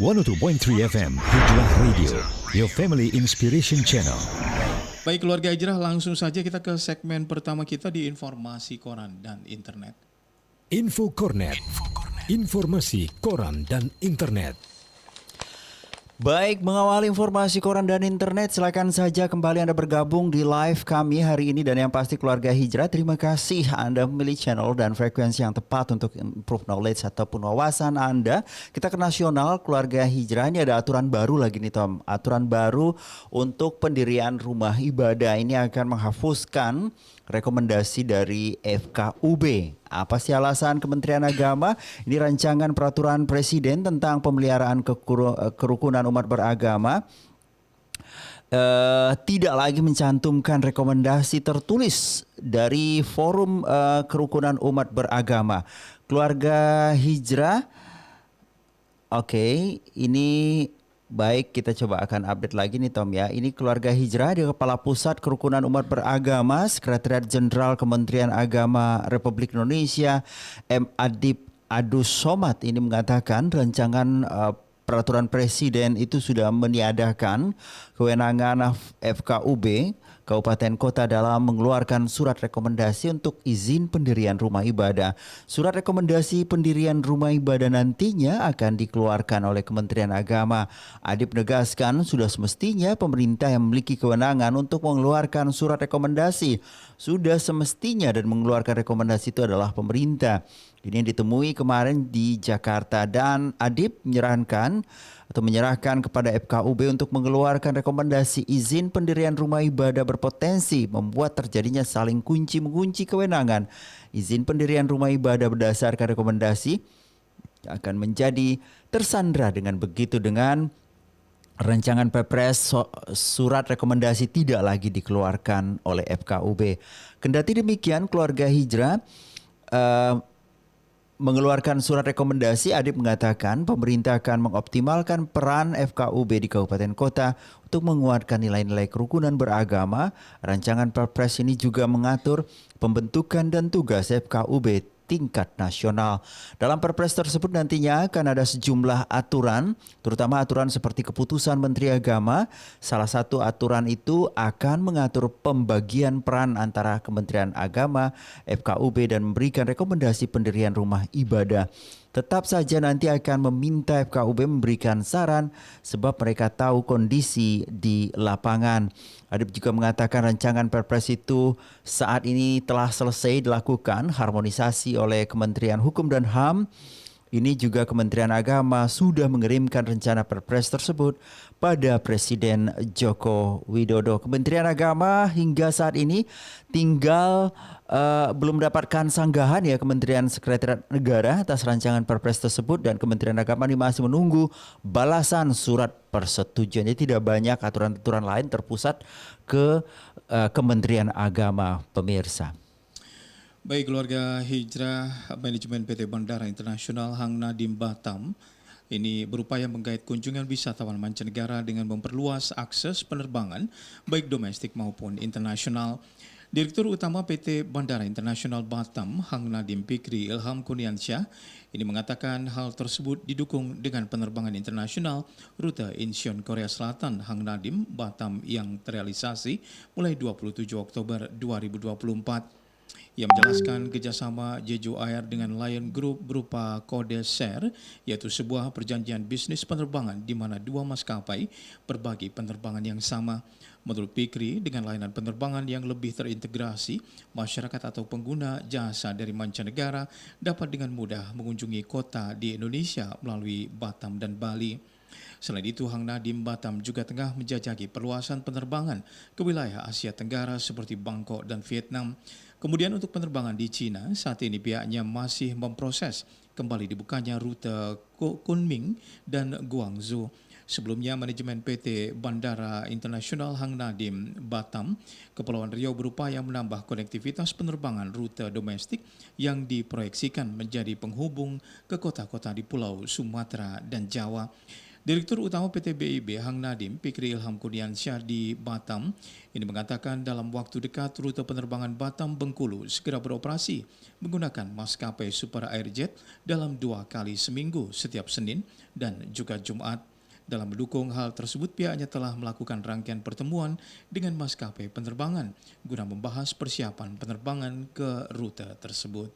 102.3 FM Hijrah Radio, your family inspiration channel. Baik keluarga Hijrah, langsung saja kita ke segmen pertama kita di informasi koran dan internet. Info Kornet, informasi koran dan internet. Baik, mengawali informasi koran dan internet, silakan saja kembali Anda bergabung di live kami hari ini. Dan yang pasti keluarga Hijrah, terima kasih Anda memilih channel dan frekuensi yang tepat untuk improve knowledge ataupun wawasan Anda. Kita ke nasional, keluarga Hijrah, ini ada aturan baru lagi nih Tom. Aturan baru untuk pendirian rumah ibadah ini akan menghapuskan rekomendasi dari FKUB. Apa sih alasan Kementerian Agama? Ini rancangan peraturan presiden tentang pemeliharaan kerukunan umat beragama tidak lagi mencantumkan rekomendasi tertulis dari Forum Kerukunan Umat Beragama. Keluarga Hijrah, oke, ini baik, kita coba akan update lagi nih Tom ya. Ini keluarga Hijrah di Kepala Pusat Kerukunan Umat Beragama, Sekretariat Jenderal Kementerian Agama Republik Indonesia, M. Adib Adus Somad ini mengatakan rancangan peraturan presiden itu sudah meniadakan kewenangan FKUB Kabupaten Kota dalam mengeluarkan surat rekomendasi untuk izin pendirian rumah ibadah. Surat rekomendasi pendirian rumah ibadah nantinya akan dikeluarkan oleh Kementerian Agama. Adib menegaskan sudah semestinya pemerintah yang memiliki kewenangan untuk mengeluarkan surat rekomendasi. Sudah semestinya dan mengeluarkan rekomendasi itu adalah pemerintah. Ini yang ditemui kemarin di Jakarta dan Adib menyerahkan kepada FKUB untuk mengeluarkan rekomendasi izin pendirian rumah ibadah berpotensi membuat terjadinya saling kunci-mengunci kewenangan. Izin pendirian rumah ibadah berdasarkan rekomendasi akan menjadi tersandra dengan begitu dengan rancangan Perpres surat rekomendasi tidak lagi dikeluarkan oleh FKUB. Kendati demikian, keluarga Hijrah mengeluarkan surat rekomendasi, Adib mengatakan pemerintah akan mengoptimalkan peran FKUB di kabupaten kota untuk menguatkan nilai-nilai kerukunan beragama. Rancangan Perpres ini juga mengatur pembentukan dan tugas FKUB tingkat nasional. Dalam Perpres tersebut nantinya akan ada sejumlah aturan, terutama aturan seperti keputusan Menteri Agama. Salah satu aturan itu akan mengatur pembagian peran antara Kementerian Agama, FKUB dan memberikan rekomendasi pendirian rumah ibadah. Tetap saja nanti akan meminta FKUB memberikan saran sebab mereka tahu kondisi di lapangan. Adib juga mengatakan rancangan Perpres itu saat ini telah selesai dilakukan harmonisasi oleh Kementerian Hukum dan HAM. Ini juga Kementerian Agama sudah mengirimkan rencana Perpres tersebut pada Presiden Joko Widodo. Kementerian Agama hingga saat ini tinggal belum mendapatkan sanggahan ya Kementerian Sekretariat Negara atas rancangan Perpres tersebut, dan Kementerian Agama ini masih menunggu balasan surat persetujuan. Jadi tidak banyak aturan-aturan lain terpusat ke Kementerian Agama, pemirsa. Baik keluarga Hijrah, manajemen PT Bandara Internasional Hang Nadiem Batam ini berupaya menggait kunjungan wisatawan mancanegara dengan memperluas akses penerbangan baik domestik maupun internasional. Direktur Utama PT Bandara Internasional Batam, Hang Nadiem Fikri Ilham Kurniansyah, ini mengatakan hal tersebut didukung dengan penerbangan internasional rute Incheon Korea Selatan Hang Nadiem Batam yang terrealisasi mulai 27 Oktober 2024. Ia menjelaskan kerjasama Jeju Air dengan Lion Group berupa kode share, yaitu sebuah perjanjian bisnis penerbangan di mana dua maskapai berbagi penerbangan yang sama. Menurut Fikri, dengan layanan penerbangan yang lebih terintegrasi, masyarakat atau pengguna jasa dari mancanegara dapat dengan mudah mengunjungi kota di Indonesia melalui Batam dan Bali. Selain itu, Hang Nadiem Batam juga tengah menjajaki perluasan penerbangan ke wilayah Asia Tenggara seperti Bangkok dan Vietnam. Kemudian untuk penerbangan di China, saat ini pihaknya masih memproses kembali dibukanya rute Kunming dan Guangzhou. Sebelumnya, manajemen PT Bandara Internasional Hang Nadiem Batam, Kepulauan Riau berupaya menambah konektivitas penerbangan rute domestik yang diproyeksikan menjadi penghubung ke kota-kota di Pulau Sumatera dan Jawa. Direktur Utama PT BIB Hang Nadiem Fikri Ilham Kurniansyah di Batam ini mengatakan dalam waktu dekat rute penerbangan Batam-Bengkulu segera beroperasi menggunakan maskapai Super Airjet dalam 2 kali seminggu setiap Senin dan juga Jumat. Dalam mendukung hal tersebut, pihaknya telah melakukan rangkaian pertemuan dengan maskapai penerbangan guna membahas persiapan penerbangan ke rute tersebut.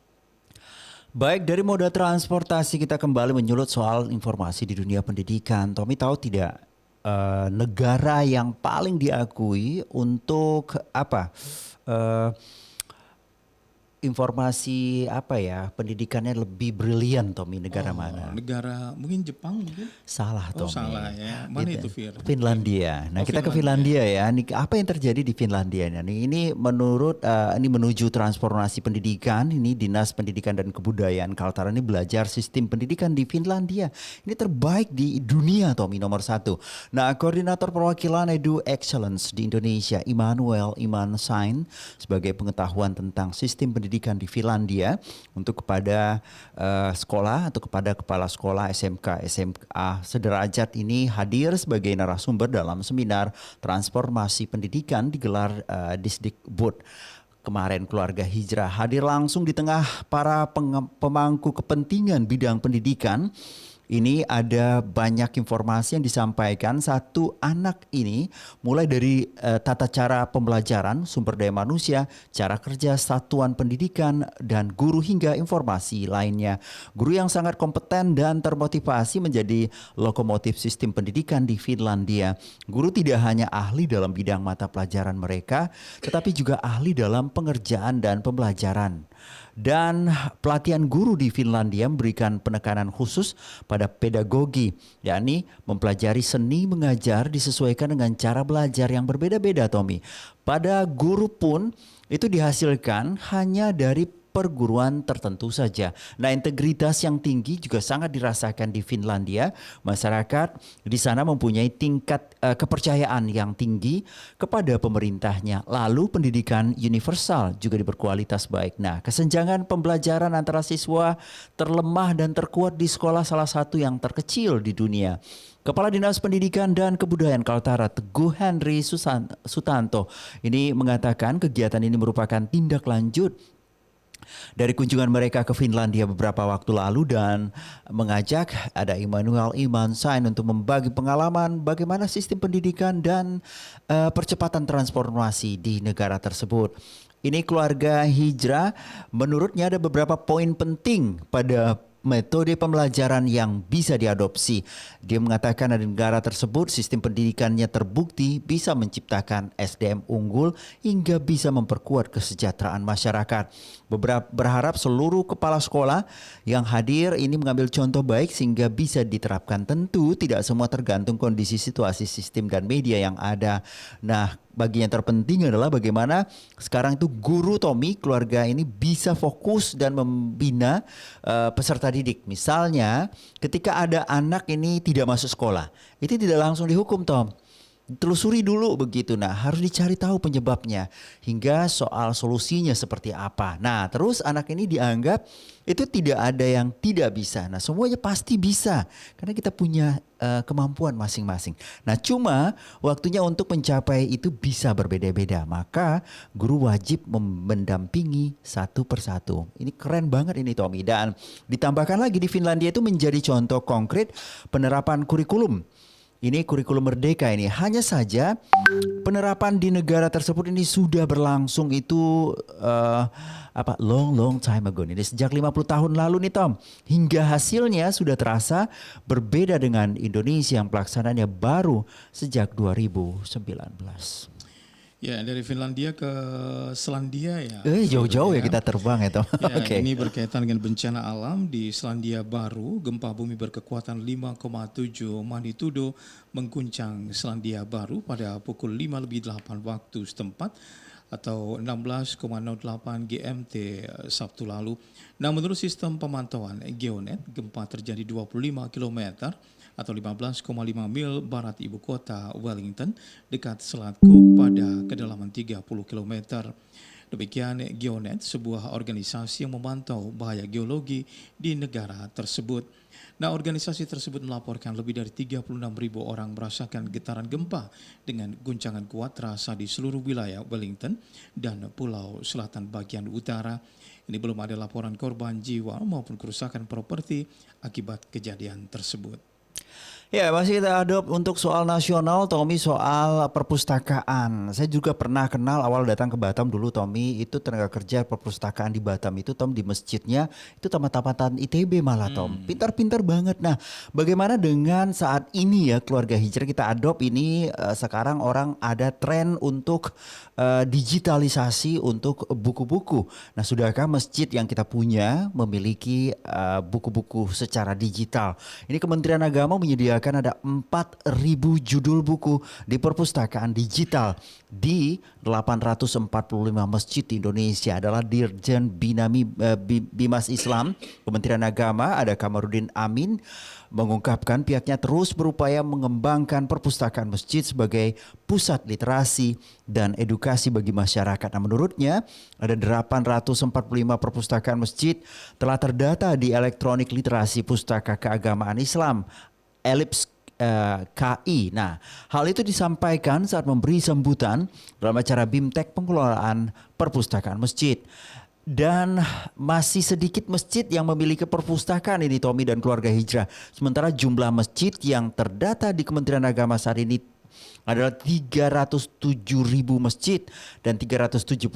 Baik, dari moda transportasi kita kembali menyulut soal informasi di dunia pendidikan. Tommy tahu tidak negara yang paling diakui untuk apa? Informasi apa ya, pendidikannya lebih brilian, Tommy, negara mana? Negara mungkin Jepang mungkin? Salah, Tommy. Salah ya. Mana itu, Fir? Finlandia. Nah, kita ke Finlandia. Finlandia ya. Apa yang terjadi di Finlandia? Ini menurut ini menuju transformasi pendidikan. Ini Dinas Pendidikan dan Kebudayaan Kaltara ini belajar sistem pendidikan di Finlandia. Ini terbaik di dunia, Tommy, nomor 1. Nah, Koordinator Perwakilan Edu Excellence di Indonesia, Immanuel Iman Sain, sebagai pengetahuan tentang sistem pendidikan di Finlandia untuk kepada sekolah atau kepada kepala sekolah SMK, SMA sederajat ini hadir sebagai narasumber dalam seminar transformasi pendidikan digelar Disdikbud. Kemarin keluarga Hijrah hadir langsung di tengah para pemangku kepentingan bidang pendidikan. Ini ada banyak informasi yang disampaikan. Satu, anak ini mulai dari tata cara pembelajaran, sumber daya manusia, cara kerja satuan pendidikan, dan guru hingga informasi lainnya. Guru yang sangat kompeten dan termotivasi menjadi lokomotif sistem pendidikan di Finlandia. Guru tidak hanya ahli dalam bidang mata pelajaran mereka, tetapi juga ahli dalam pengerjaan dan pembelajaran. Dan pelatihan guru di Finlandia memberikan penekanan khusus pada pedagogi, yakni mempelajari seni mengajar disesuaikan dengan cara belajar yang berbeda-beda, Tommy. Pada guru pun itu dihasilkan hanya dari perguruan tertentu saja. Nah, integritas yang tinggi juga sangat dirasakan di Finlandia. Masyarakat di sana mempunyai tingkat kepercayaan yang tinggi kepada pemerintahnya. Lalu pendidikan universal juga berkualitas baik. Nah, kesenjangan pembelajaran antara siswa terlemah dan terkuat di sekolah salah satu yang terkecil di dunia. Kepala Dinas Pendidikan dan Kebudayaan Kaltara, Teguh Henry Sutanto, ini mengatakan kegiatan ini merupakan tindak lanjut dari kunjungan mereka ke Finlandia beberapa waktu lalu dan mengajak ada Immanuel Iman Sain untuk membagi pengalaman bagaimana sistem pendidikan dan percepatan transformasi di negara tersebut. Ini keluarga Hijrah, menurutnya ada beberapa poin penting pada metode pembelajaran yang bisa diadopsi. Dia mengatakan di negara tersebut sistem pendidikannya terbukti bisa menciptakan SDM unggul hingga bisa memperkuat kesejahteraan masyarakat. Berharap seluruh kepala sekolah yang hadir ini mengambil contoh baik sehingga bisa diterapkan. Tentu tidak semua tergantung kondisi situasi sistem dan media yang ada. Nah, bagian terpenting adalah bagaimana sekarang itu guru, Tommy, keluarga ini bisa fokus dan membina peserta didik. Misalnya ketika ada anak ini tidak masuk sekolah, itu tidak langsung dihukum, Tom. Telusuri dulu begitu. Nah, harus dicari tahu penyebabnya hingga soal solusinya seperti apa. Nah, terus anak ini dianggap itu tidak ada yang tidak bisa. Nah, semuanya pasti bisa karena kita punya kemampuan masing-masing. Nah, cuma waktunya untuk mencapai itu bisa berbeda-beda. Maka guru wajib mendampingi satu persatu. Ini keren banget ini, Tommy. Dan ditambahkan lagi di Finlandia itu menjadi contoh konkret penerapan kurikulum. Ini kurikulum merdeka ini. Hanya saja penerapan di negara tersebut ini sudah berlangsung itu long time ago. Ini sejak 50 tahun lalu nih, Tom. Hingga hasilnya sudah terasa berbeda dengan Indonesia yang pelaksanaannya baru sejak 2019. Ya, dari Finlandia ke Selandia ya. Jauh-jauh ya kita terbang ya, Tom. Ya, Okay. Ini berkaitan dengan bencana alam di Selandia Baru. Gempa bumi berkekuatan 5,7 magnitudo mengguncang Selandia Baru pada pukul 5:08 waktu setempat atau 16,08 GMT Sabtu lalu. Nah, menurut sistem pemantauan Geonet, gempa terjadi 25 km atau 15,5 mil barat ibu kota Wellington dekat Selat Cook pada kedalaman 30 km. Demikian Geonet, sebuah organisasi yang memantau bahaya geologi di negara tersebut. Nah, organisasi tersebut melaporkan lebih dari 36.000 orang merasakan getaran gempa dengan guncangan kuat terasa di seluruh wilayah Wellington dan Pulau Selatan bagian utara. Ini belum ada laporan korban jiwa maupun kerusakan properti akibat kejadian tersebut. Ya, masih kita adop untuk soal nasional, Tommy, soal perpustakaan. Saya juga pernah kenal awal datang ke Batam dulu, Tommy, itu tenaga kerja perpustakaan di Batam itu, Tom, di masjidnya, itu tamat-tamatan ITB malah, Tom. Pintar-pintar banget. Nah, bagaimana dengan saat ini ya keluarga hijrah kita adop ini sekarang orang ada tren untuk digitalisasi untuk buku-buku. Nah, sudahkah masjid yang kita punya memiliki buku-buku secara digital? Ini Kementerian Agama menyediakan ada 4.000 judul buku di perpustakaan digital di 845 masjid di Indonesia. Adalah Dirjen Bimas Islam Kementerian Agama, ada Kamarudin Amin, mengungkapkan pihaknya terus berupaya mengembangkan perpustakaan masjid sebagai pusat literasi dan edukasi bagi masyarakat. Nah, menurutnya ada 845 perpustakaan masjid telah terdata di elektronik literasi pustaka keagamaan Islam Elips KI. Nah, hal itu disampaikan saat memberi sambutan dalam acara BIMTEK pengelolaan perpustakaan masjid. Dan masih sedikit masjid yang memiliki perpustakaan ini, Tommy dan keluarga hijrah. Sementara jumlah masjid yang terdata di Kementerian Agama saat ini adalah 307.000 masjid dan 375.000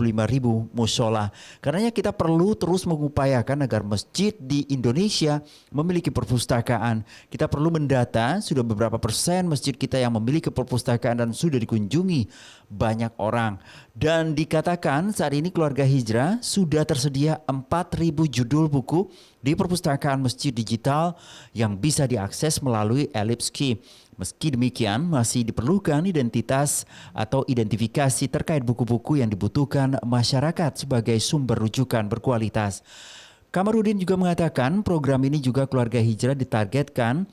mushola. Karenanya kita perlu terus mengupayakan agar masjid di Indonesia memiliki perpustakaan. Kita perlu mendata sudah beberapa persen masjid kita yang memiliki perpustakaan dan sudah dikunjungi banyak orang. Dan dikatakan saat ini keluarga hijrah sudah tersedia 4.000 judul buku di perpustakaan masjid digital yang bisa diakses melalui Elips Key. Meski demikian, masih diperlukan identitas atau identifikasi terkait buku-buku yang dibutuhkan masyarakat sebagai sumber rujukan berkualitas. Kamarudin juga mengatakan program ini juga keluarga hijrah ditargetkan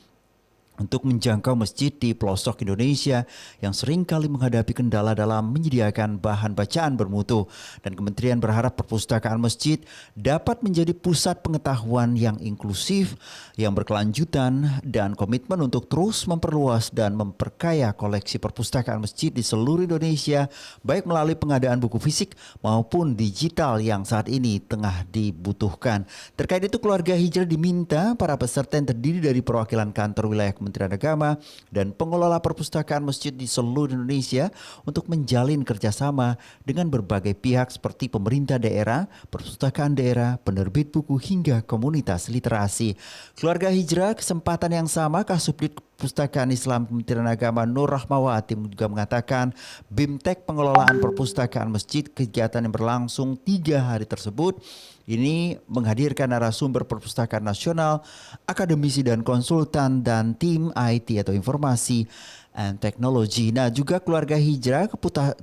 untuk menjangkau masjid di pelosok Indonesia yang seringkali menghadapi kendala dalam menyediakan bahan bacaan bermutu. Dan kementerian berharap perpustakaan masjid dapat menjadi pusat pengetahuan yang inklusif, yang berkelanjutan, dan komitmen untuk terus memperluas dan memperkaya koleksi perpustakaan masjid di seluruh Indonesia, baik melalui pengadaan buku fisik maupun digital yang saat ini tengah dibutuhkan. Terkait itu, keluarga hijrah diminta para peserta yang terdiri dari perwakilan kantor wilayah Kementerian Agama dan pengelola perpustakaan masjid di seluruh Indonesia untuk menjalin kerjasama dengan berbagai pihak seperti pemerintah daerah, perpustakaan daerah, penerbit buku hingga komunitas literasi. Keluarga hijrah kesempatan yang sama Kasubdit Perpustakaan Islam Kementerian Agama Nur Rahmawati juga mengatakan BIMTEK pengelolaan perpustakaan masjid, kegiatan yang berlangsung 3 hari tersebut ini menghadirkan narasumber perpustakaan nasional, akademisi dan konsultan dan tim IT atau informasi and teknologi. Nah, juga keluarga hijrah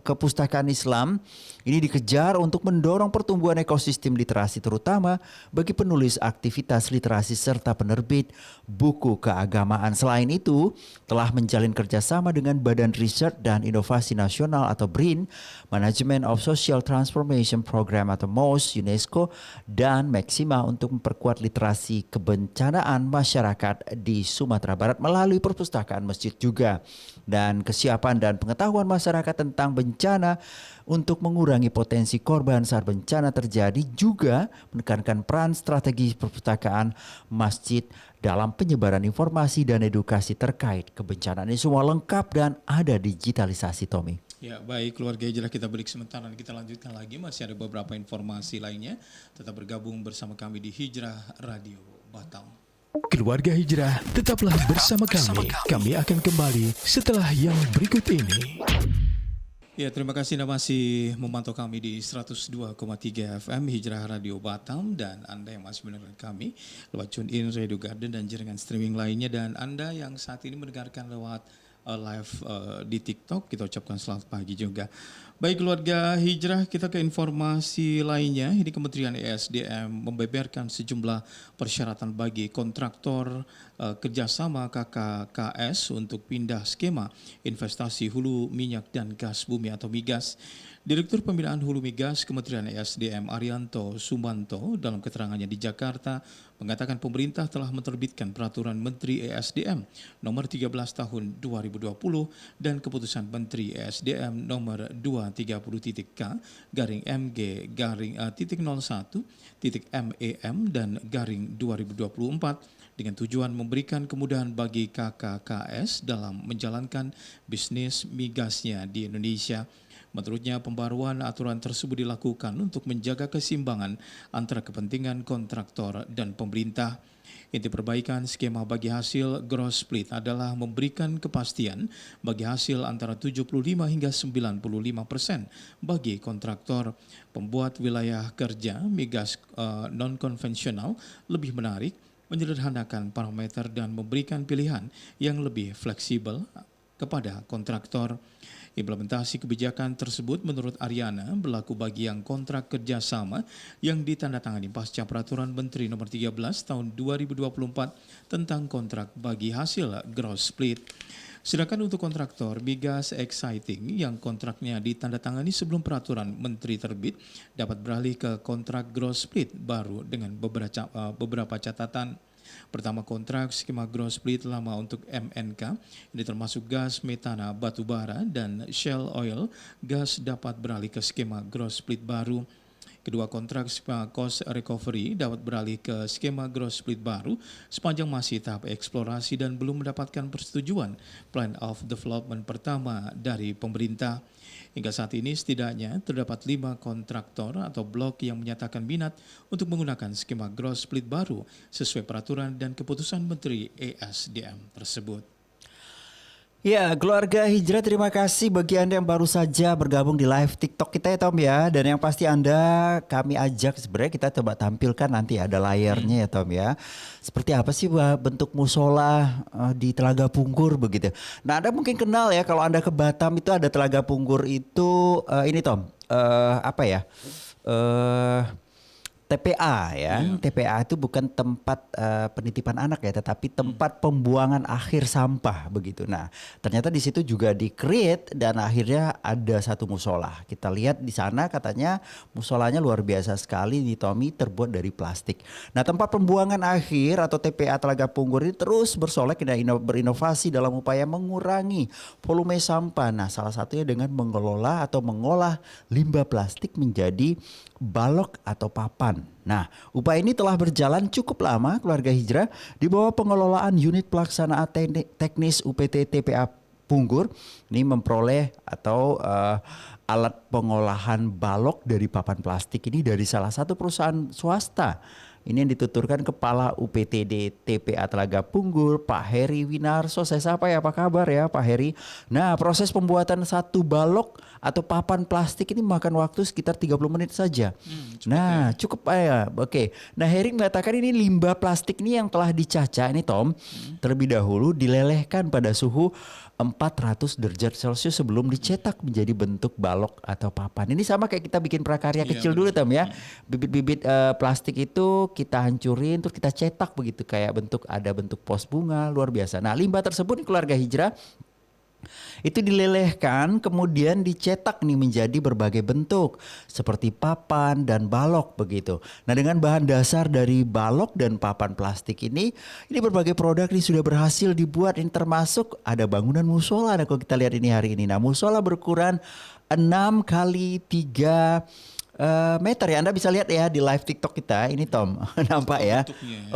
kepustakaan Islam ini dikejar untuk mendorong pertumbuhan ekosistem literasi terutama bagi penulis aktivitas literasi serta penerbit buku keagamaan. Selain itu, telah menjalin kerjasama dengan Badan Riset dan Inovasi Nasional atau BRIN, Management of Social Transformation Program atau MOS, UNESCO, dan Maxima untuk memperkuat literasi kebencanaan masyarakat di Sumatera Barat melalui perpustakaan masjid juga. Dan kesiapan dan pengetahuan masyarakat tentang bencana untuk mengurangi potensi korban saat bencana terjadi juga menekankan peran strategi perpustakaan masjid dalam penyebaran informasi dan edukasi terkait kebencanaan. Ini semua lengkap dan ada digitalisasi, Tommy. Ya, baik keluarga hijrah, kita break sebentar dan kita lanjutkan lagi. Masih ada beberapa informasi lainnya. Tetap bergabung bersama kami di Hijrah Radio Batam. Keluarga hijrah, tetaplah bersama kami. Kami akan kembali setelah yang berikut ini. Ya, terima kasih Anda masih memantau kami di 102,3 FM Hijrah Radio Batam, dan Anda yang masih mendengarkan kami lewat TuneIn, Radio Garden, dan jaringan streaming lainnya, dan Anda yang saat ini mendengarkan lewat live di TikTok, kita ucapkan selamat pagi juga. Baik keluarga hijrah, kita ke informasi lainnya. Ini Kementerian ESDM membeberkan sejumlah persyaratan bagi kontraktor kerjasama KKKS untuk pindah skema investasi hulu minyak dan gas bumi atau migas. Direktur Pembinaan Hulu Migas Kementerian ESDM Arianto Sumanto dalam keterangannya di Jakarta mengatakan pemerintah telah menerbitkan Peraturan Menteri ESDM nomor 13 tahun 2020 dan Keputusan Menteri ESDM nomor 230.K garing MG garing titik 01 titik MEM dan garing 2024 dengan tujuan memberikan kemudahan bagi KKKS dalam menjalankan bisnis migasnya di Indonesia. Menurutnya, pembaruan aturan tersebut dilakukan untuk menjaga keseimbangan antara kepentingan kontraktor dan pemerintah. Inti perbaikan skema bagi hasil gross split adalah memberikan kepastian bagi hasil antara 75 hingga 95% bagi kontraktor. Pembuat wilayah kerja migas non-konvensional lebih menarik, menyederhanakan parameter dan memberikan pilihan yang lebih fleksibel kepada kontraktor. Implementasi kebijakan tersebut menurut Ariana berlaku bagi yang kontrak kerjasama yang ditandatangani pasca Peraturan Menteri Nomor 13 Tahun 2024 tentang kontrak bagi hasil gross split. Sedangkan untuk kontraktor migas exciting yang kontraknya ditandatangani sebelum Peraturan Menteri terbit dapat beralih ke kontrak gross split baru dengan beberapa catatan. Pertama, kontrak skema gross split lama untuk MNK, ini termasuk gas metana batubara dan shell oil, gas dapat beralih ke skema gross split baru. Kedua, kontrak skema cost recovery dapat beralih ke skema gross split baru sepanjang masih tahap eksplorasi dan belum mendapatkan persetujuan plan of development pertama dari pemerintah. Hingga saat ini setidaknya terdapat 5 kontraktor atau blok yang menyatakan minat untuk menggunakan skema gross split baru sesuai peraturan dan keputusan Menteri ESDM tersebut. Ya, keluarga Hijrah, terima kasih bagi Anda yang baru saja bergabung di live TikTok kita ya Tom ya. Dan yang pasti Anda kami ajak, sebenarnya kita coba tampilkan nanti ada layarnya ya Tom ya. Seperti apa sih bentuk musola di Telaga Punggur begitu. Nah, Anda mungkin kenal ya, kalau Anda ke Batam itu ada Telaga Punggur itu ini Tom, apa ya? TPA ya, TPA itu bukan tempat penitipan anak ya, tetapi tempat pembuangan akhir sampah begitu. Nah, ternyata di situ juga di-create dan akhirnya ada satu musola. Kita lihat di sana katanya musolanya luar biasa sekali nih Tommy, terbuat dari plastik. Nah, tempat pembuangan akhir atau TPA Telaga Punggur ini terus bersolek dan berinovasi dalam upaya mengurangi volume sampah. Nah, salah satunya dengan mengelola atau mengolah limbah plastik menjadi balok atau papan. Nah, upaya ini telah berjalan cukup lama keluarga Hijrah di bawah pengelolaan unit pelaksanaan teknis UPT TPA Punggur. Ini memperoleh atau alat pengolahan balok dari papan plastik ini dari salah satu perusahaan swasta. Ini yang dituturkan Kepala UPTD TPA Telaga Punggur, Pak Heri Winarso. Saya sapa ya, apa kabar ya Pak Heri? Nah, proses pembuatan satu balok atau papan plastik ini makan waktu sekitar 30 menit saja. Cukup ya. Oke. Nah, Heri mengatakan ini limbah plastik ini yang telah dicaca ini Tom, terlebih dahulu dilelehkan pada suhu 400 derajat Celcius sebelum dicetak menjadi bentuk balok atau papan. Ini sama kayak kita bikin prakarya kecil dulu Tom ya. Bibit-bibit plastik itu kita hancurin terus kita cetak begitu, kayak ada bentuk pos bunga, luar biasa. Nah, limbah tersebut keluarga Hijrah itu dilelehkan kemudian dicetak nih menjadi berbagai bentuk seperti papan dan balok begitu. Nah, dengan bahan dasar dari balok dan papan plastik ini berbagai produk ini sudah berhasil dibuat. Ini termasuk ada bangunan musola. Nah, kalau kita lihat ini hari ini, nah musola berukuran 6 kali 3 meter ya. Anda bisa lihat ya di live TikTok kita ini Tom. Nampak ya.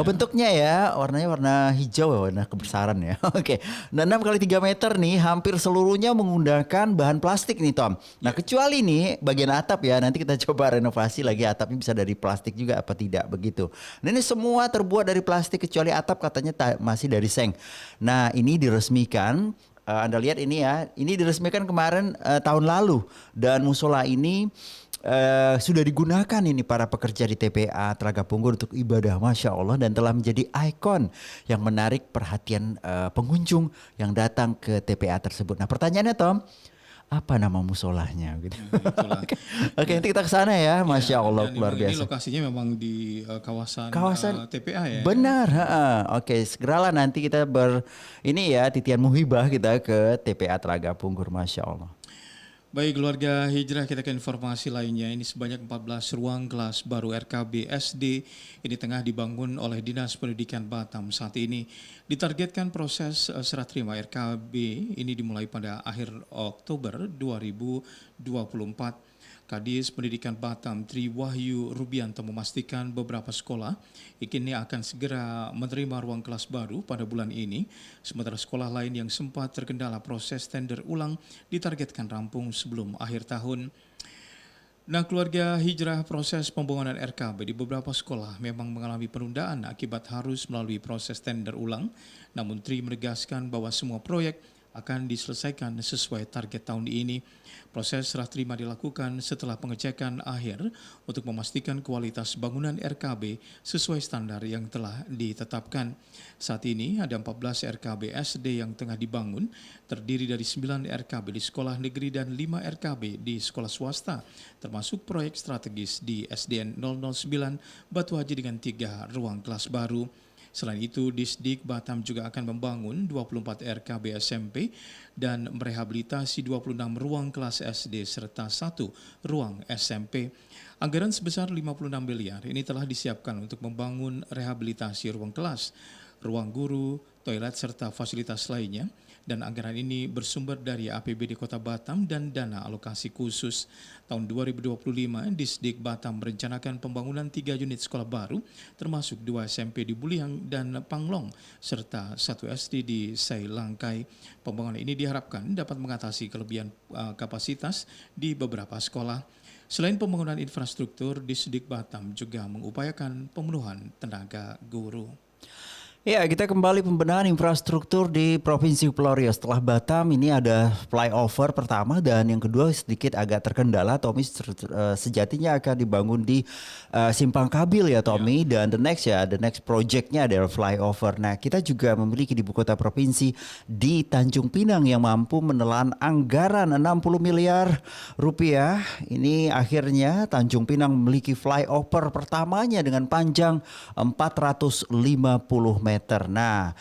Bentuknya ya, warnanya warna hijau ya, warna kebesaran ya. Oke. Nah, 6 kali 3 meter nih hampir seluruhnya menggunakan bahan plastik nih Tom. Nah, kecuali nih bagian atap ya, nanti kita coba renovasi lagi atapnya bisa dari plastik juga apa tidak begitu. Nah, ini semua terbuat dari plastik kecuali atap katanya masih dari seng. Nah, ini diresmikan. Anda lihat ini ya, ini diresmikan kemarin tahun lalu dan musola ini sudah digunakan ini para pekerja di TPA Telaga Punggur untuk ibadah, Masya Allah, dan telah menjadi ikon yang menarik perhatian pengunjung yang datang ke TPA tersebut. Nah, pertanyaannya Tom, apa nama musolanya gitu. Oke, nanti kita ke sana ya. Masya Allah, luar biasa. Ini lokasinya memang di kawasan TPA ya. Benar. Oke, segeralah nanti kita titian muhibah kita ke TPA Telaga Punggur, Masya Allah. Baik keluarga Hijrah, kita ke informasi lainnya. Ini sebanyak 14 ruang kelas baru RKB SD ini tengah dibangun oleh Dinas Pendidikan Batam. Saat ini ditargetkan proses serah terima RKB ini dimulai pada akhir Oktober 2024. Kadis Pendidikan Batam Tri Wahyu Rubianto memastikan beberapa sekolah kini akan segera menerima ruang kelas baru pada bulan ini, sementara sekolah lain yang sempat terkendala proses tender ulang ditargetkan rampung sebelum akhir tahun. Nah, keluarga Hijrah, proses pembangunan RKB di beberapa sekolah memang mengalami penundaan akibat harus melalui proses tender ulang. Namun Tri menegaskan bahwa semua proyek akan diselesaikan sesuai target tahun ini. Proses serah terima dilakukan setelah pengecekan akhir untuk memastikan kualitas bangunan RKB sesuai standar yang telah ditetapkan. Saat ini ada 14 RKB SD yang tengah dibangun, terdiri dari 9 RKB di sekolah negeri dan 5 RKB di sekolah swasta, termasuk proyek strategis di SDN 009 Batu Haji dengan 3 ruang kelas baru. Selain itu, Disdik Batam juga akan membangun 24 RKB SMP dan merehabilitasi 26 ruang kelas SD serta 1 ruang SMP. Anggaran sebesar 56 miliar ini telah disiapkan untuk membangun rehabilitasi ruang kelas, ruang guru, toilet serta fasilitas lainnya. Dan anggaran ini bersumber dari APBD Kota Batam dan dana alokasi khusus. Tahun 2025, Disdik Batam merencanakan pembangunan 3 unit sekolah baru, termasuk 2 SMP di Buliang dan Panglong, serta 1 SD di Sailangkai. Pembangunan ini diharapkan dapat mengatasi kelebihan kapasitas di beberapa sekolah. Selain pembangunan infrastruktur, Disdik Batam juga mengupayakan pemenuhan tenaga guru. Ya, kita kembali pembenahan infrastruktur di Provinsi Kepulauan Riau. Setelah Batam ini ada flyover pertama dan yang kedua sedikit agak terkendala. Tommy, sejatinya akan dibangun di Simpang Kabil ya Tommy. Dan the next projectnya adalah flyover. Nah, kita juga memiliki di ibu kota provinsi di Tanjung Pinang yang mampu menelan anggaran 60 miliar rupiah. Ini akhirnya Tanjung Pinang memiliki flyover pertamanya dengan panjang 450 meter. Nah,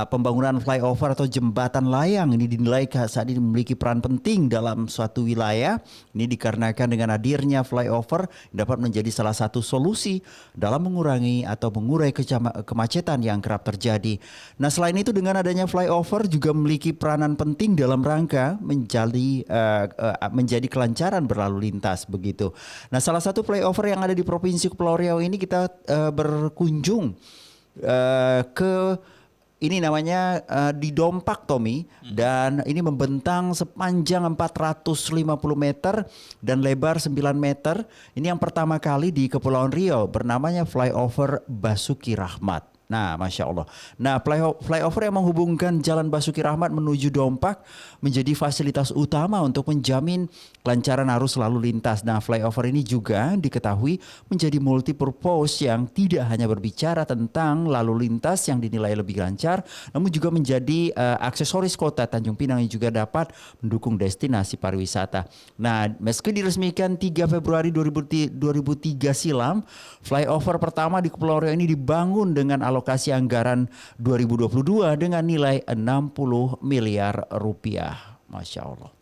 pembangunan flyover atau jembatan layang ini dinilai saat ini memiliki peran penting dalam suatu wilayah. Ini dikarenakan dengan hadirnya flyover dapat menjadi salah satu solusi dalam mengurangi atau mengurai kemacetan yang kerap terjadi. Nah, selain itu dengan adanya flyover juga memiliki peranan penting dalam rangka menjadi kelancaran berlalu lintas begitu. Nah, salah satu flyover yang ada di Provinsi Kepulauan Riau ini kita berkunjung ke ini namanya di Dompak Tommy, dan ini membentang sepanjang 450 meter dan lebar 9 meter. Ini yang pertama kali di Kepulauan Riau, bernamanya flyover Basuki Rahmat. Nah, Masya Allah. Nah, flyover yang menghubungkan Jalan Basuki Rahmat menuju Dompak menjadi fasilitas utama untuk menjamin kelancaran arus lalu lintas. Nah, flyover ini juga diketahui menjadi multipurpose yang tidak hanya berbicara tentang lalu lintas yang dinilai lebih lancar, namun juga menjadi aksesoris kota Tanjung Pinang yang juga dapat mendukung destinasi pariwisata. Nah, meski diresmikan 3 Februari 2003 silam, flyover pertama di Kepulauan Riau ini dibangun dengan alokasi anggaran 2022 dengan nilai 60 miliar rupiah. Masya Allah.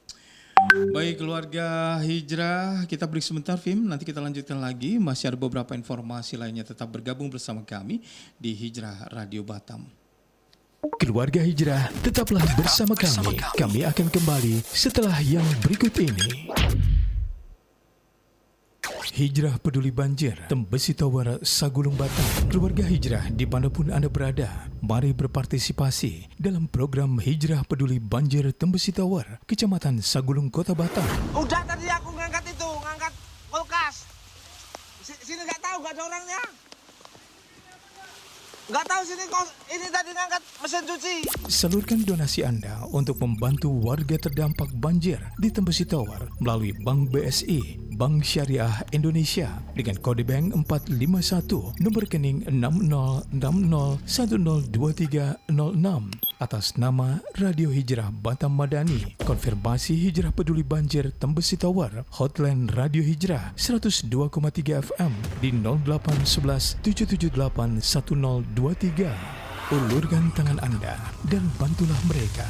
Baik keluarga Hijrah, kita break sebentar Fim, nanti kita lanjutkan lagi. Masih ada beberapa informasi lainnya, tetap bergabung bersama kami di Hijrah Radio Batam. Keluarga Hijrah, tetaplah bersama kami. Kami akan kembali setelah yang berikut ini. Hijrah Peduli Banjir, Tembesi Tower, Sagulung Batam. Keluarga Hijrah dimanapun Anda berada, mari berpartisipasi dalam program Hijrah Peduli Banjir Tembesi Tower, Kecamatan Sagulung, Kota Batam. Udah tadi aku ngangkat kulkas. Sini nggak tahu, nggak ada orangnya. Nggak tahu sini ini tadi ngangkat mesin cuci. Salurkan donasi Anda untuk membantu warga terdampak banjir di Tembesi Tower melalui Bank BSI, Bank Syariah Indonesia dengan kode bank 451, nomor rekening 6060102306 atas nama Radio Hijrah Batam Madani. Konfirmasi Hijrah Peduli Banjir Tembesi Tower, hotline Radio Hijrah 102,3 FM di 0811 778 1023. Ulurkan tangan Anda dan bantulah mereka.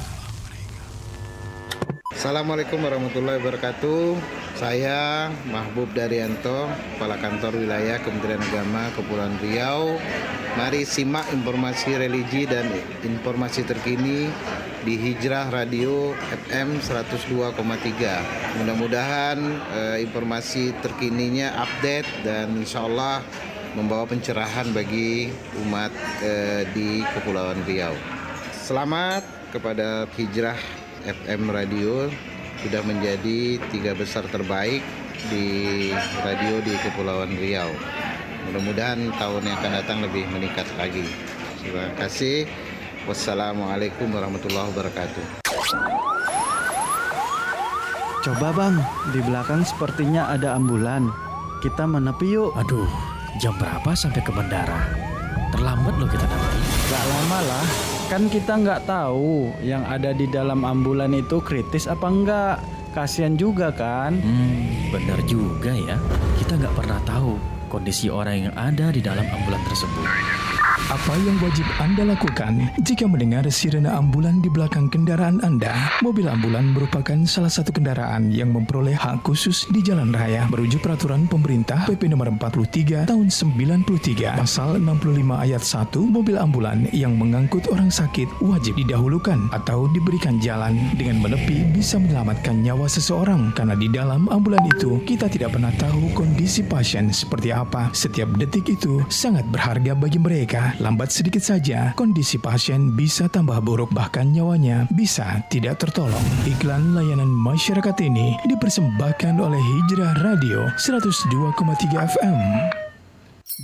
Assalamualaikum warahmatullahi wabarakatuh. Saya Mahbub Daryanto, Kepala Kantor Wilayah Kementerian Agama Kepulauan Riau. Mari simak informasi religi dan informasi terkini di Hijrah Radio FM 102,3. Mudah-mudahan informasi terkininya update dan insya Allah membawa pencerahan bagi umat di Kepulauan Riau. Selamat kepada Hijrah FM Radio, sudah menjadi 3 besar terbaik di radio di Kepulauan Riau. Mudah-mudahan tahun yang akan datang lebih meningkat lagi. Terima kasih. Wassalamualaikum warahmatullahi wabarakatuh. Coba bang, di belakang sepertinya ada ambulan. Kita menepi yuk. Aduh, jam berapa sampai ke bandara? Terlambat loh kita nanti. Gak lama lah, kan kita nggak tahu yang ada di dalam ambulan itu kritis apa enggak. Kasian juga kan. Benar juga ya. Kita nggak pernah tahu kondisi orang yang ada di dalam ambulan tersebut. Apa yang wajib Anda lakukan jika mendengar sirene ambulan di belakang kendaraan Anda? Mobil ambulan merupakan salah satu kendaraan yang memperoleh hak khusus di jalan raya merujuk peraturan pemerintah PP nomor 43 tahun 93 pasal 65 ayat 1. Mobil ambulan yang mengangkut orang sakit wajib didahulukan atau diberikan jalan. Dengan menepi bisa menyelamatkan nyawa seseorang karena di dalam ambulan itu kita tidak pernah tahu kondisi pasien seperti apa. Setiap detik itu sangat berharga bagi mereka. Lambat sedikit saja, kondisi pasien bisa tambah buruk, bahkan nyawanya bisa tidak tertolong. Iklan layanan masyarakat ini dipersembahkan oleh Hijrah Radio 102,3 FM.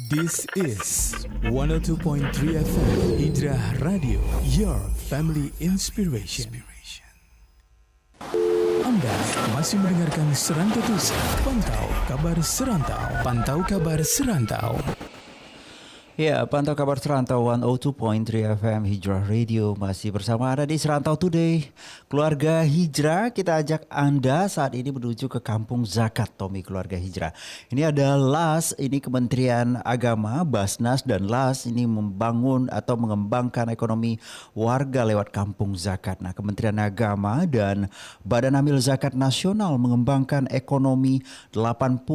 This is 102.3 FM Hijrah Radio, your family inspiration. Anda masih mendengarkan Serantau Tusa, Pantau Kabar Serantau. Pantau Kabar Serantau. Ya, pantau kabar Serantau 102.3 FM Hijrah Radio masih bersama Anda di Serantau Today. Keluarga Hijrah, kita ajak Anda saat ini menuju ke Kampung Zakat, Tommy keluarga Hijrah. Ini ada LAS, ini Kementerian Agama, Basnas dan LAS ini membangun atau mengembangkan ekonomi warga lewat Kampung Zakat. Nah, Kementerian Agama dan Badan Amil Zakat Nasional mengembangkan ekonomi 80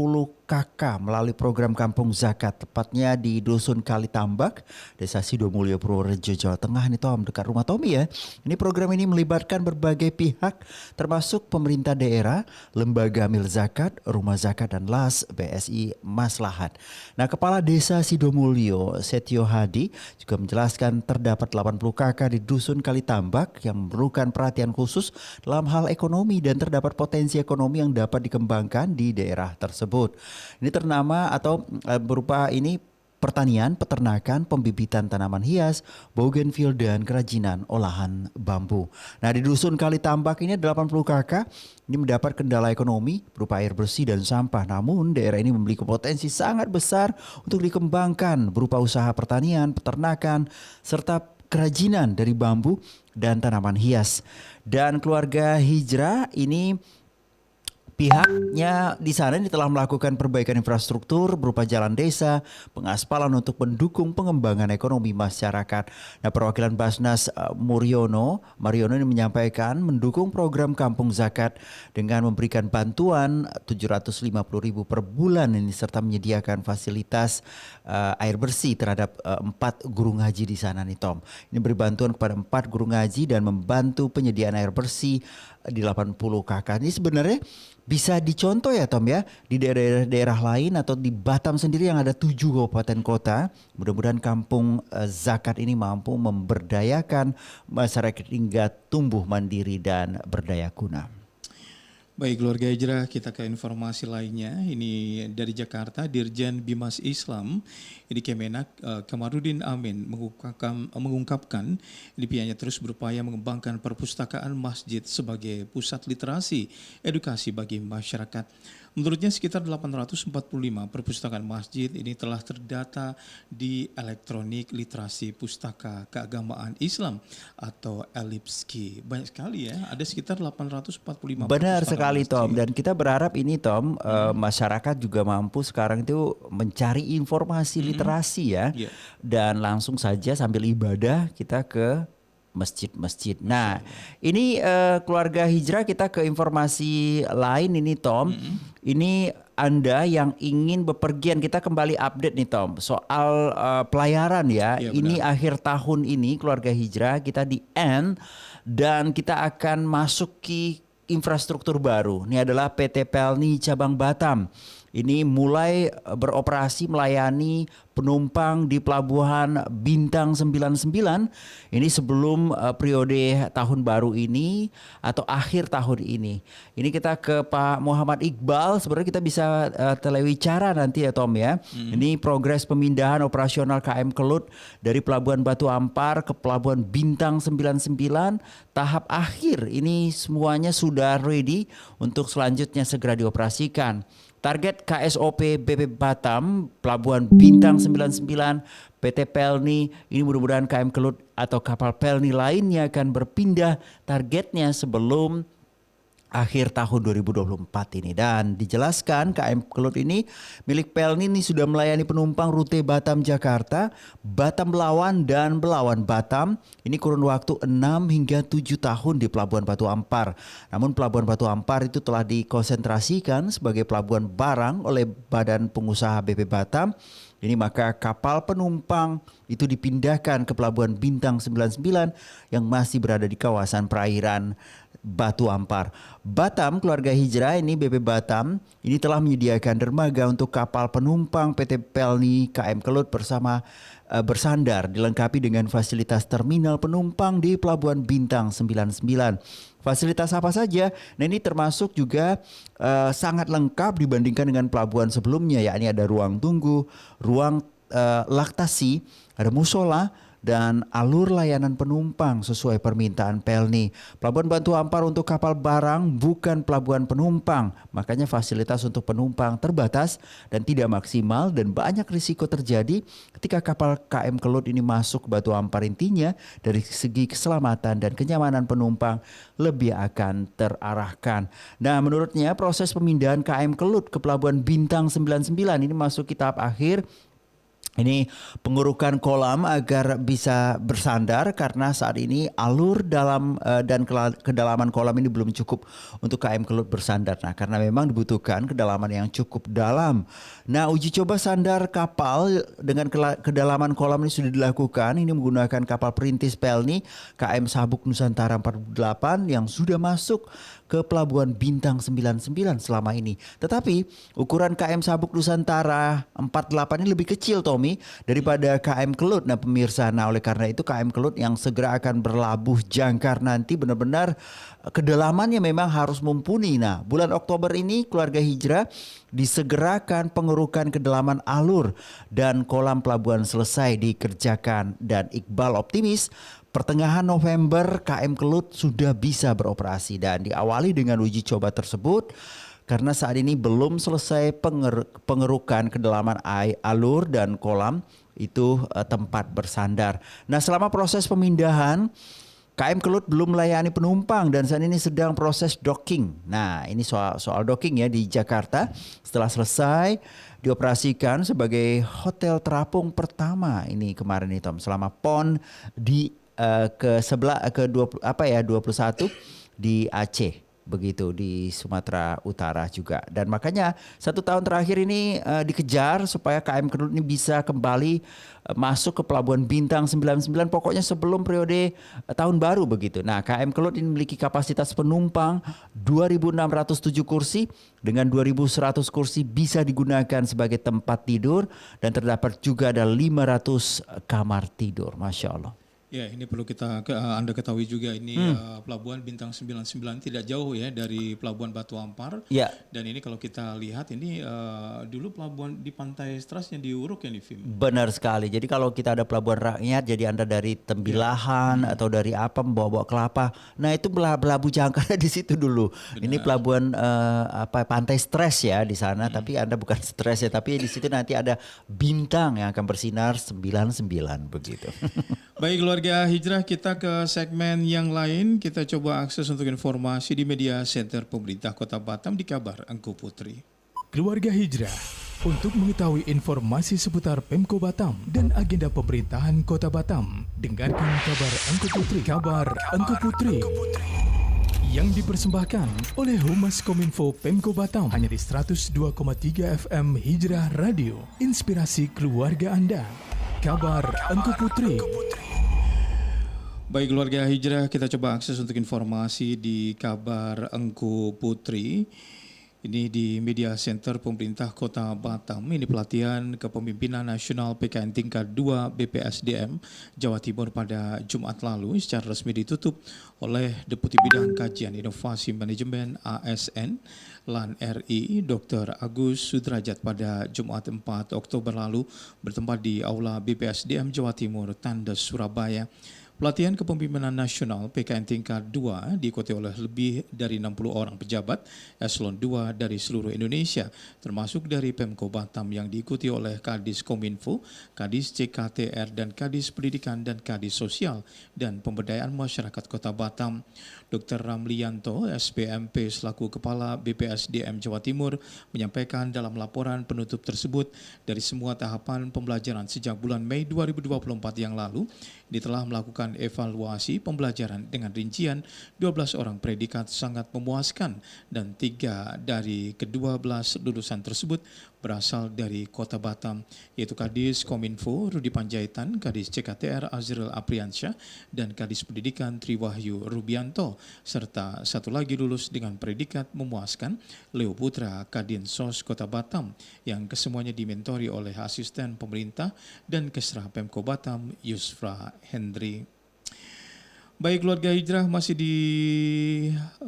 KK melalui program Kampung Zakat, tepatnya di Dusun Kalitambak, Desa Sidomulyo, Purworejo, Jawa Tengah. Ini Tom, dekat rumah Tommy ya. Ini program ini melibatkan berbagai pihak, termasuk pemerintah daerah, lembaga amil zakat, rumah zakat dan LAS, BSI Maslahat. Nah, Kepala Desa Sidomulyo, Setio Hadi, juga menjelaskan terdapat 80 KK di Dusun Kalitambak yang memerlukan perhatian khusus dalam hal ekonomi dan terdapat potensi ekonomi yang dapat dikembangkan di daerah tersebut. Ini ternama atau berupa ini pertanian, peternakan, pembibitan tanaman hias, bougainville dan kerajinan olahan bambu. Nah, di Dusun Kalitambak ini 80 KK ini mendapat kendala ekonomi berupa air bersih dan sampah. Namun daerah ini memiliki potensi sangat besar untuk dikembangkan berupa usaha pertanian, peternakan, serta kerajinan dari bambu dan tanaman hias. Dan keluarga Hijrah ini pihaknya di sana ini telah melakukan perbaikan infrastruktur berupa jalan desa, pengaspalan untuk mendukung pengembangan ekonomi masyarakat. Nah, perwakilan Basnas Mariono ini menyampaikan mendukung program Kampung Zakat dengan memberikan bantuan 750.000 per bulan ini serta menyediakan fasilitas air bersih terhadap 4 guru ngaji di sana nih Tom. Ini beri bantuan kepada 4 guru ngaji dan membantu penyediaan air bersih di 80 KK. Ini sebenarnya bisa dicontoh ya Tom ya, di daerah-daerah lain atau di Batam sendiri yang ada 7 kabupaten kota. Mudah-mudahan Kampung Zakat ini mampu memberdayakan masyarakat hingga tumbuh mandiri dan berdaya guna. Baik keluarga Hijrah, kita ke informasi lainnya. Ini dari Jakarta, Dirjen Bimas Islam ini Kemenak Kamarudin Amin mengungkapkan di pihaknya terus berupaya mengembangkan perpustakaan masjid sebagai pusat literasi edukasi bagi masyarakat. Menurutnya sekitar 845 perpustakaan masjid ini telah terdata di elektronik literasi pustaka keagamaan Islam atau ELIPSKI. Banyak sekali ya, ada sekitar 845. Benar sekali Tom, dan kita berharap ini Tom masyarakat juga mampu sekarang itu mencari informasi literasi ya, dan langsung saja sambil ibadah kita ke masjid-masjid. Nah, ini keluarga hijrah, kita ke informasi lain ini Tom. Ini Anda yang ingin bepergian, kita kembali update nih Tom soal pelayaran ya. Iya, Ini akhir tahun ini keluarga hijrah kita di end dan kita akan masuki infrastruktur baru. Ini adalah PT Pelni Cabang Batam. Ini mulai beroperasi melayani penumpang di Pelabuhan Bintang 99. Ini sebelum periode tahun baru ini atau akhir tahun ini. Ini kita ke Pak Muhammad Iqbal. Sebenarnya kita bisa telewicara nanti ya Tom ya. Ini progres pemindahan operasional KM Kelut dari Pelabuhan Batu Ampar ke Pelabuhan Bintang 99. Tahap akhir ini semuanya sudah ready untuk selanjutnya segera dioperasikan. Target KSOP BP Batam, Pelabuhan Bintang 99, PT Pelni, ini mudah-mudahan KM Kelut atau kapal Pelni lainnya akan berpindah targetnya sebelum akhir tahun 2024 ini. Dan dijelaskan KM Kelut ini milik Pelni ini sudah melayani penumpang rute Batam Jakarta, Batam Belawan dan Belawan Batam. Ini kurun waktu 6 hingga 7 tahun di Pelabuhan Batu Ampar. Namun Pelabuhan Batu Ampar itu telah dikonsentrasikan sebagai pelabuhan barang oleh Badan Pengusaha BP Batam. Ini maka kapal penumpang itu dipindahkan ke Pelabuhan Bintang 99 yang masih berada di kawasan perairan Batu Ampar. Batam keluarga hijrah ini BP Batam ini telah menyediakan dermaga untuk kapal penumpang PT Pelni KM Kelut bersandar dilengkapi dengan fasilitas terminal penumpang di Pelabuhan Bintang 99. Fasilitas apa saja? Nah ini termasuk juga sangat lengkap dibandingkan dengan pelabuhan sebelumnya, yakni ada ruang tunggu, ruang laktasi, ada musola, dan alur layanan penumpang sesuai permintaan Pelni. Pelabuhan Batu Ampar untuk kapal barang bukan pelabuhan penumpang. Makanya fasilitas untuk penumpang terbatas dan tidak maksimal dan banyak risiko terjadi ketika kapal KM Kelut ini masuk Batu Ampar. Intinya dari segi keselamatan dan kenyamanan penumpang lebih akan terarahkan. Nah menurutnya proses pemindahan KM Kelut ke Pelabuhan Bintang 99 ini masuk tahap akhir. Ini pengurukan kolam agar bisa bersandar karena saat ini alur dalam dan kedalaman kolam ini belum cukup untuk KM Kelut bersandar. Nah, karena memang dibutuhkan kedalaman yang cukup dalam. Nah, uji coba sandar kapal dengan kedalaman kolam ini sudah dilakukan. Ini menggunakan kapal perintis Pelni KM Sabuk Nusantara 48 yang sudah masuk ke Pelabuhan Bintang 99 selama ini. Tetapi ukuran KM Sabuk Nusantara 48 ini lebih kecil Tommy daripada KM Kelut. Nah pemirsa, nah oleh karena itu KM Kelut yang segera akan berlabuh jangkar nanti benar-benar kedalamannya memang harus mumpuni. Nah bulan Oktober ini keluarga hijrah disegerakan pengerukan kedalaman alur dan kolam pelabuhan selesai dikerjakan. Dan Iqbal optimis pertengahan November KM Kelut sudah bisa beroperasi dan diawali dengan uji coba tersebut karena saat ini belum selesai pengerukan kedalaman alur dan kolam itu tempat bersandar. Nah selama proses pemindahan KM Kelut belum melayani penumpang dan saat ini sedang proses docking. Nah ini soal docking ya di Jakarta. Setelah selesai dioperasikan sebagai hotel terapung pertama ini kemarin nih Tom selama PON di ke 21 di Aceh begitu di Sumatera Utara juga. Dan makanya 1 tahun terakhir ini dikejar supaya KM Kelut ini bisa kembali masuk ke Pelabuhan Bintang 99 pokoknya sebelum periode tahun baru begitu. Nah, KM Kelut ini memiliki kapasitas penumpang 2.607 kursi dengan 2.100 kursi bisa digunakan sebagai tempat tidur dan terdapat juga ada 500 kamar tidur. Masya Allah. Ya, ini perlu Anda ketahui juga ini Pelabuhan Bintang 99 tidak jauh ya dari Pelabuhan Batu Ampar. Ya. Dan ini kalau kita lihat ini dulu pelabuhan di pantai Strasnya di Uruk ya nih Vim. Benar sekali. Jadi kalau kita ada pelabuhan rakyat, jadi Anda dari Tembilahan atau dari apa membawa kelapa. Nah itu pelabuhan jangkar di situ dulu. Benar. Ini pelabuhan pantai Stres ya di sana. Tapi Anda bukan stres ya. Tapi di situ nanti ada bintang yang akan bersinar 99 begitu. Baik keluarga hijrah, kita ke segmen yang lain. Kita coba akses untuk informasi di media center pemerintah Kota Batam di kabar Engku Putri. Keluarga hijrah, Untuk mengetahui informasi seputar Pemko Batam dan agenda pemerintahan Kota Batam, dengarkan kabar Engku Putri. Kabar Engku Putri yang dipersembahkan oleh Humas Kominfo Pemko Batam hanya di 102,3 FM Hijrah Radio. Inspirasi keluarga Anda. Kabar Engku Putri. Baik keluarga Hijrah, kita coba akses untuk informasi di kabar Engku Putri. Ini di Media Center Pemerintah Kota Batam. Ini pelatihan kepemimpinan nasional PKN tingkat 2 BPSDM Jawa Timur pada Jumat lalu secara resmi ditutup oleh Deputi Bidang Kajian Inovasi Manajemen ASN LAN RI Dr. Agus Sudrajat pada Jumat 4 Oktober lalu bertempat di Aula BPSDM Jawa Timur Tandes Surabaya. Pelatihan kepemimpinan nasional PKN tingkat 2 diikuti oleh lebih dari 60 orang pejabat eselon 2 dari seluruh Indonesia, termasuk dari Pemko Batam yang diikuti oleh Kadis Kominfo, Kadis CKTR dan Kadis Pendidikan dan Kadis Sosial dan Pemberdayaan Masyarakat Kota Batam. Dr. Ramlianto, SPMP selaku Kepala BPSDM Jawa Timur menyampaikan dalam laporan penutup tersebut dari semua tahapan pembelajaran sejak bulan Mei 2024 yang lalu, ini telah melakukan evaluasi pembelajaran dengan rincian 12 orang predikat sangat memuaskan dan 3 dari ke-12 lulusan tersebut berasal dari Kota Batam, yaitu Kadis Kominfo Rudi Panjaitan, Kadis CKTR Azril Apriansyah, dan Kadis Pendidikan Triwahyu Rubianto, serta satu lagi lulus dengan predikat memuaskan, Leo Putra Kadinsos Kota Batam, yang kesemuanya dimentori oleh asisten pemerintah dan Kesra Pemko Batam Yusra Hendri. Baik keluarga Hijrah, masih di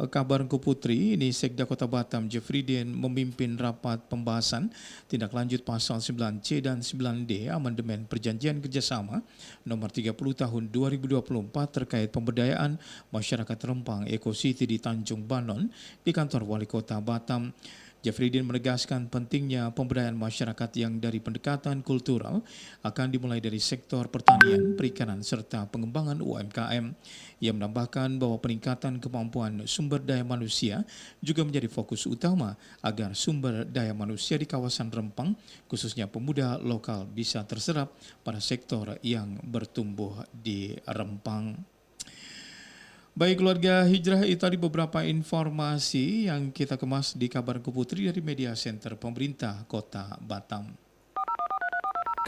kabar Engku Putri, ini Sekda Kota Batam Jeffrydin memimpin rapat pembahasan tindak lanjut pasal 9C dan 9D amandemen perjanjian kerjasama nomor 30 tahun 2024 terkait pemberdayaan masyarakat Rempang Eco City di Tanjung Banon di kantor Wali Kota Batam. Jeffrydin menegaskan pentingnya pemberdayaan masyarakat yang dari pendekatan kultural akan dimulai dari sektor pertanian, perikanan, serta pengembangan UMKM. Ia menambahkan bahwa peningkatan kemampuan sumber daya manusia juga menjadi fokus utama agar sumber daya manusia di kawasan Rempang, khususnya pemuda lokal, bisa terserap pada sektor yang bertumbuh di Rempang. Baik keluarga Hijrah, itu tadi beberapa informasi yang kita kemas di kabar Engku Putri dari Media Center Pemerintah Kota Batam.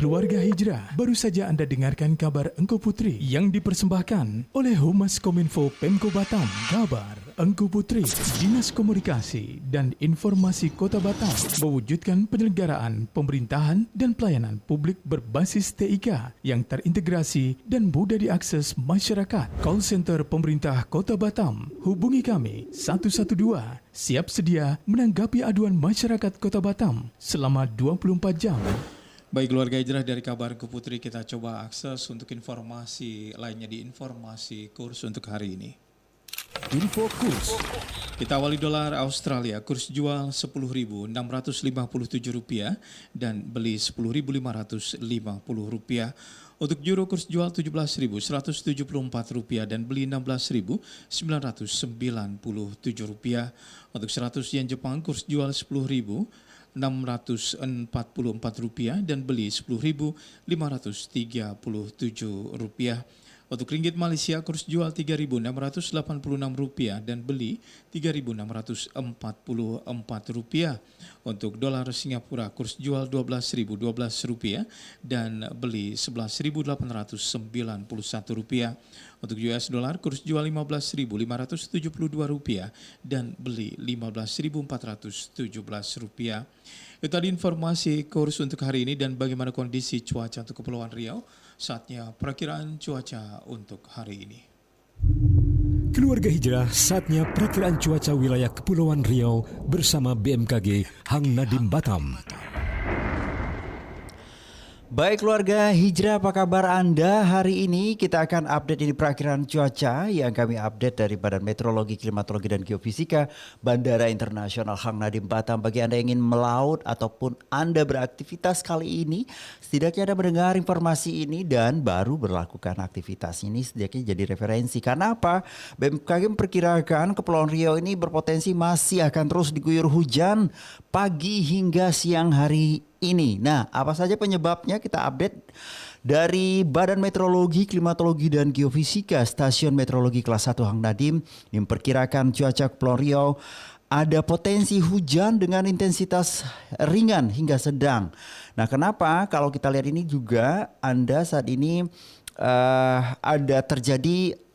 Keluarga Hijrah, baru saja Anda dengarkan kabar Engku Putri yang dipersembahkan oleh Humas Kominfo Pemko Batam. Kabar Engku Putri, Dinas Komunikasi dan Informasi Kota Batam mewujudkan penyelenggaraan pemerintahan dan pelayanan publik berbasis TIK yang terintegrasi dan mudah diakses masyarakat. Call Center Pemerintah Kota Batam, hubungi kami 112, siap sedia menanggapi aduan masyarakat Kota Batam selama 24 jam. Baik keluarga Hijrah, dari kabar Engku Putri kita coba akses untuk informasi lainnya di informasi kurs untuk hari ini. Info kurs. Kita awali dolar Australia, kurs jual Rp10.657 dan beli Rp10.550. Untuk euro kurs jual Rp17.174 dan beli Rp16.997. Untuk 100 yen Jepang kurs jual Rp10.644 dan beli Rp10.537. Untuk ringgit Malaysia kurs jual Rp3.686 dan beli Rp3.644. Untuk dolar Singapura kurs jual Rp12.012 dan beli Rp11.891. Untuk US dollar kurs jual Rp15.572 dan beli Rp15.417. Itu tadi informasi kurs untuk hari ini, dan bagaimana kondisi cuaca untuk Kepulauan Riau. Saatnya perakiraan cuaca untuk hari ini. Keluarga Hijrah, saatnya perakiraan cuaca wilayah Kepulauan Riau bersama BMKG Hang Nadim Batam. Baik keluarga Hijrah, apa kabar Anda? Hari ini kita akan update ini perakiraan cuaca yang kami update dari Badan Meteorologi, Klimatologi dan Geofisika Bandara Internasional Hang Nadim Batam. Bagi Anda yang ingin melaut ataupun Anda beraktivitas kali ini, setidaknya Anda mendengar informasi ini dan baru berlakukan aktivitas ini, setidaknya jadi referensi. Karena apa? BMKG memperkirakan Kepulauan Riau ini berpotensi masih akan terus diguyur hujan pagi hingga siang hari ini. Nah, apa saja penyebabnya kita update dari Badan Meteorologi, Klimatologi dan Geofisika Stasiun Meteorologi Kelas 1 Hang Nadim memperkirakan cuaca Kepulauan Riau ada potensi hujan dengan intensitas ringan hingga sedang. Nah, kenapa? Kalau kita lihat ini juga Anda saat ini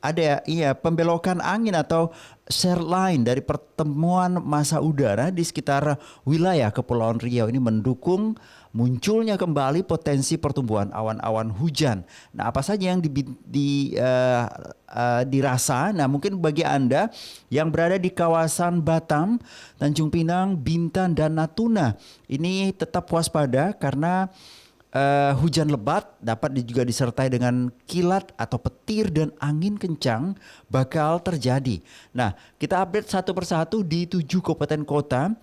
ada pembelokan angin atau shear line dari pertemuan massa udara di sekitar wilayah Kepulauan Riau ini mendukung munculnya kembali potensi pertumbuhan awan-awan hujan. Nah, apa saja yang dirasa? Nah, mungkin bagi Anda yang berada di kawasan Batam, Tanjung Pinang, Bintan, dan Natuna, ini tetap waspada karena hujan lebat dapat juga disertai dengan kilat atau petir dan angin kencang bakal terjadi. Nah, kita update satu persatu di 7 kabupaten kota.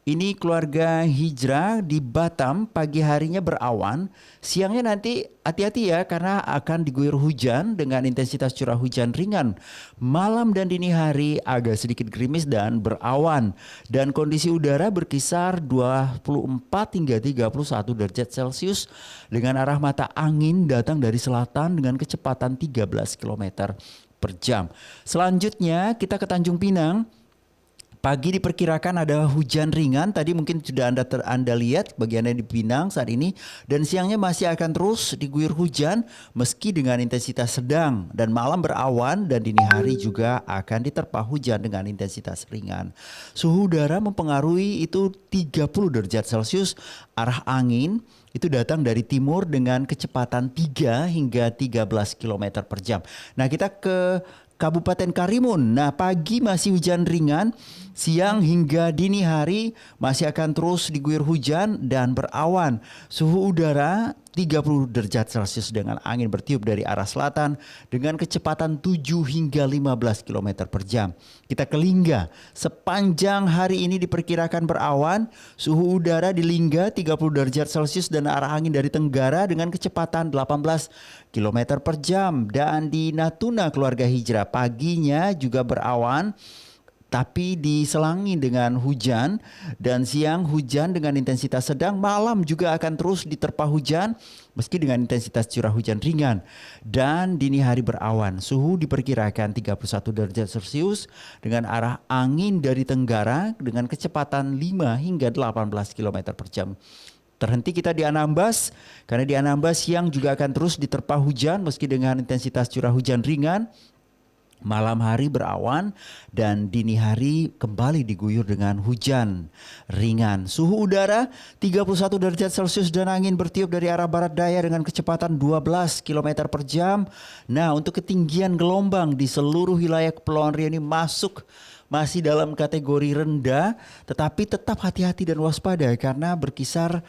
Ini keluarga hijrah di Batam pagi harinya berawan, siangnya nanti hati-hati ya karena akan diguyur hujan dengan intensitas curah hujan ringan. Malam dan dini hari agak sedikit gerimis dan berawan dan kondisi udara berkisar 24 hingga 31 derajat Celcius dengan arah mata angin datang dari selatan dengan kecepatan 13 km per jam. Selanjutnya kita ke Tanjung Pinang. Pagi diperkirakan ada hujan ringan, tadi mungkin sudah Anda lihat bagian di Pinang saat ini, dan siangnya masih akan terus diguyur hujan meski dengan intensitas sedang dan malam berawan dan dini hari juga akan diterpa hujan dengan intensitas ringan. Suhu udara mempengaruhi itu 30 derajat Celcius, arah angin itu datang dari timur dengan kecepatan 3 hingga 13 km per jam. Nah, kita ke Kabupaten Karimun. Nah, pagi masih hujan ringan, siang hingga dini hari masih akan terus diguyur hujan dan berawan. Suhu udara 30 derajat Celcius dengan angin bertiup dari arah selatan dengan kecepatan 7 hingga 15 km per jam. Kita ke Lingga. Sepanjang hari ini diperkirakan berawan, suhu udara di Lingga 30 derajat Celcius dan arah angin dari tenggara dengan kecepatan 18 km per jam. Dan di Natuna keluarga hijrah paginya juga berawan, tapi diselangi dengan hujan dan siang hujan dengan intensitas sedang, malam juga akan terus diterpa hujan meski dengan intensitas curah hujan ringan dan dini hari berawan. Suhu diperkirakan 31 derajat Celcius dengan arah angin dari tenggara dengan kecepatan 5 hingga 18 km per jam. Terhenti kita di Anambas karena di Anambas siang juga akan terus diterpa hujan meski dengan intensitas curah hujan ringan. Malam hari berawan dan dini hari kembali diguyur dengan hujan ringan. Suhu udara 31 derajat Celcius dan angin bertiup dari arah barat daya dengan kecepatan 12 km per jam. Nah, untuk ketinggian gelombang di seluruh wilayah Kepulauan Riau ini masih dalam kategori rendah, tetapi tetap hati-hati dan waspada karena berkisar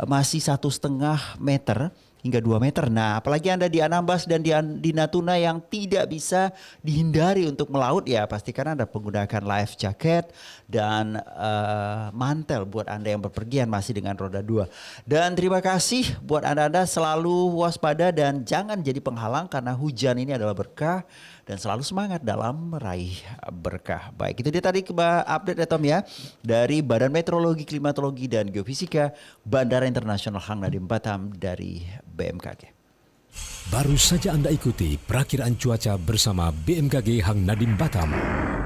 masih 1,5 meter hingga 2 meter. Nah, apalagi Anda di Anambas dan di Natuna yang tidak bisa dihindari untuk melaut, ya pastikan Anda menggunakan life jacket dan mantel buat Anda yang berpergian masih dengan roda 2. Dan terima kasih buat Anda selalu waspada dan jangan jadi penghalang karena hujan ini adalah berkah dan selalu semangat dalam meraih berkah. Baik, itu dia tadi update ya Tom ya dari Badan Meteorologi, Klimatologi dan Geofisika Bandara Internasional Hang Nadim Batam dari BMKG. Baru saja Anda ikuti perakiraan cuaca bersama BMKG Hang Nadim Batam.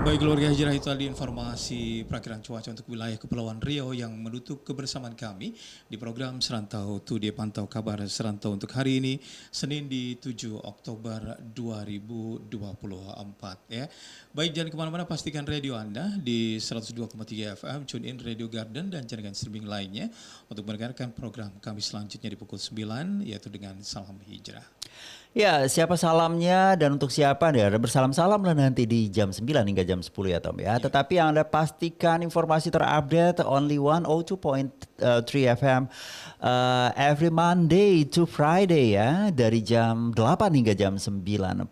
Baik keluarga hijrah, itu tadi informasi perakiraan cuaca untuk wilayah Kepulauan Riau yang menutup kebersamaan kami di program Serantau Today Pantau Kabar Serantau untuk hari ini Senin di 7 Oktober 2024 ya. Baik, jangan kemana-mana, pastikan radio Anda di 102,3 FM, tune in Radio Garden dan jaringan streaming lainnya untuk mendengarkan program kami selanjutnya di pukul 9 yaitu dengan Salam Hijrah. Ya, siapa salamnya dan untuk siapa ya, bersalam-salam lah nanti di jam 9 hingga jam 10 ya Tom ya. Tetapi yang Anda pastikan informasi terupdate only 102.3 FM every Monday to Friday ya, dari jam 8 hingga jam 9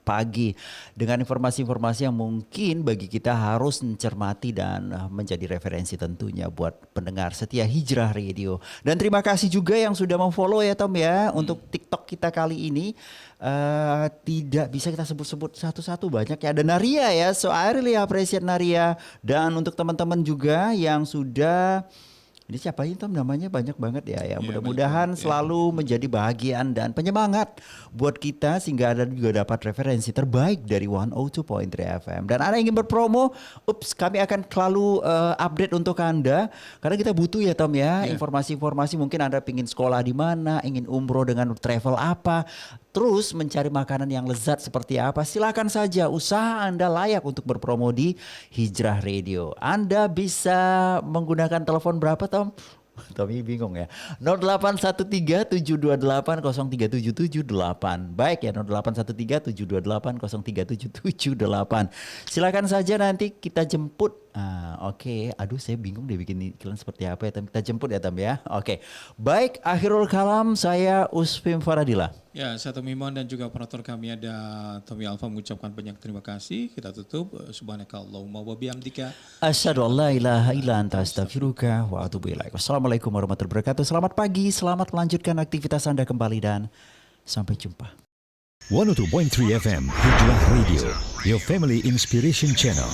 pagi dengan informasi-informasi yang mungkin bagi kita harus mencermati dan menjadi referensi tentunya buat pendengar setia Hijrah Radio. Dan terima kasih juga yang sudah memfollow ya Tom ya untuk TikTok kita kali ini. Tidak bisa kita sebut-sebut satu-satu, banyak ya. Ada Naria ya, so I really appreciate Naria. Dan untuk teman-teman juga yang sudah Ini siapa itu namanya banyak banget ya. Mudah-mudahan selalu menjadi bahagian dan penyemangat buat kita sehingga Anda juga dapat referensi terbaik dari 102.3 FM. Dan Anda ingin berpromo, kami akan selalu update untuk Anda karena kita butuh ya Tom ya, informasi-informasi mungkin Anda ingin sekolah di mana, ingin umroh dengan travel apa, terus mencari makanan yang lezat seperti apa, silakan saja, usaha Anda layak untuk berpromo di Hijrah Radio. Anda bisa menggunakan telepon berapa Tom? Tommy bingung ya. 0813-728-03778. Baik ya, 0813-728-03778. Silakan saja nanti kita jemput. Oke. Aduh saya bingung deh bikin iklan seperti apa ya Tom. Kita jemput ya Tom ya. Oke. Baik, akhirul kalam, saya Usfim Faradila. Ya, saya Tommy Mon dan juga operator kami ada Tommy Alfa mengucapkan banyak terima kasih. Kita tutup. Subhanakallahumma wa bihamdika. Asyhadu an la ilaha illa anta astaghfiruka wa atubu ilaik. Wassalamualaikum warahmatullahi wabarakatuh. Selamat pagi, selamat melanjutkan aktivitas Anda kembali dan sampai jumpa. 102.3 FM Hijrah Radio, your family inspiration channel.